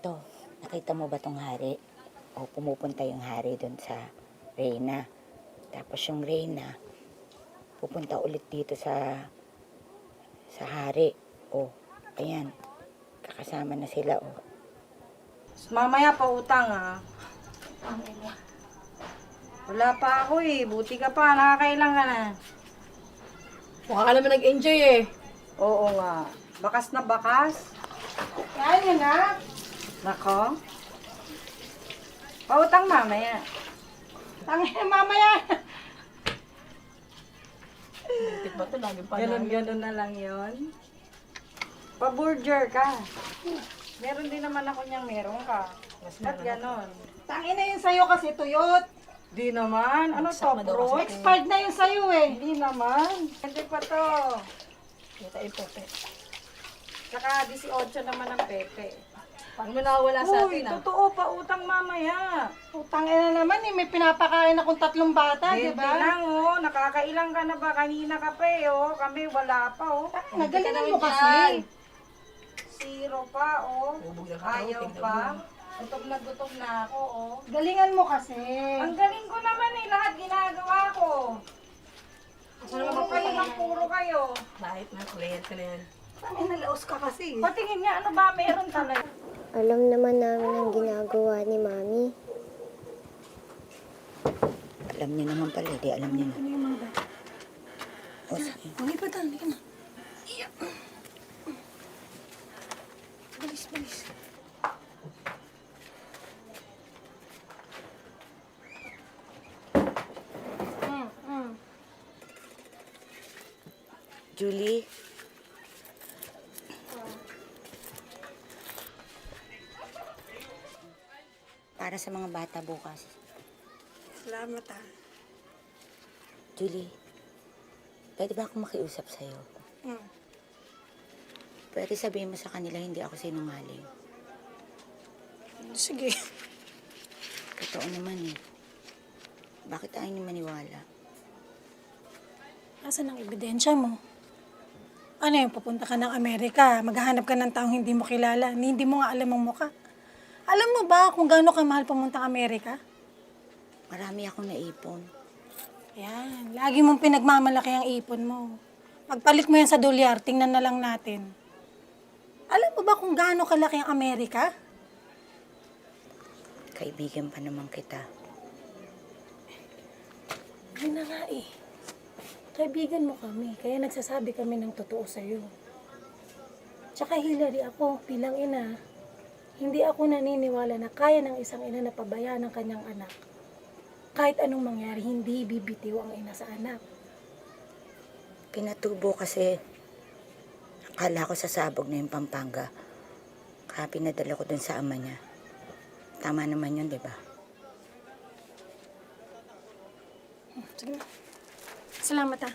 Eto, nakita mo ba tong hari? O pumupunta yung hari doon sa Reyna. Tapos yung Reyna, pupunta ulit dito sa hari. O, ayan. Kakasama na sila, o. Mamaya pa utang ah. Wala pa ako eh. Buti ka pa. Nakakailang ka na. Mukha ka naman nag-enjoy eh. Oo nga. Bakas na bakas. Kaya niya na. Nako. Pautang mamaya. Tangin mamaya. Butik ba ito? Lagi pa namin. Ganon na lang yon. Pa-burger ka. Meron din naman ako niyang meron ka. Ba't ganon? Tangin na yun sa'yo kasi tuyot. Di naman. Ano to, bro? Expired na yun sa'yo eh. Hindi naman. Hindi pa to. Kita ipote. Saka 18 naman ang pepe. Paano mo nakawala sa Uy, atin ah? totoo pa utang mamaya. Utang ina naman eh. May pinapakain akong 3 bata, di Hindi ba? lang oh, nakakailang ka na ba? Kanina ka pa eh oh. Kami wala pa oh. Nagalingan mo kasi. Zero pa oh. Ayaw pa. Gutom na ako oh. Galingan mo kasi. Ang galing ko naman eh, lahat ginagawa ko. Puro kayo ng puro kayo. Bakit na? Kulayat ka na yan. Tangin na laos ka kasi. Patingin nga, ano ba meron talaga? Alam naman namin ang ginagawa ni Mami. Alam niyo naman pala, di alam niyo na. O, sige. Malipatan, hindi ka na. Bilis. Julie? Para sa mga bata bukas. Salamat ah. Julie, pwede ba akong makiusap sa'yo? Hmm. Pwede sabihin mo sa kanila hindi ako sinungaling. Sige. Totoo naman eh. Bakit ayaw niyo maniwala? Asan ang ebidensya mo? Ano yung pupunta ka ng Amerika, maghahanap ka ng taong hindi mo kilala, hindi mo nga alam ang mukha. Alam mo ba kung gaano kamahal pumunta ng Amerika? Marami akong naipon. Yan, lagi mong pinagmamalaki ang ipon mo. Magpalit mo yan sa dolyar, tingnan na lang natin. Alam mo ba kung gaano kalaki ang Amerika? Kaibigan pa naman kita. Yun na nga eh. Kaibigan mo kami, kaya nagsasabi kami ng totoo sa'yo. Tsaka Hillary, ako bilang ina, hindi ako naniniwala na kaya ng isang ina na pabayaan ng kanyang anak. Kahit anong mangyari, hindi bibitiw ang ina sa anak. Pinatubo kasi akala ko sasabog na yung Pampanga. Kaya pinadala ko dun sa ama niya. Tama naman yun, di ba? Sige na. Salamat ah.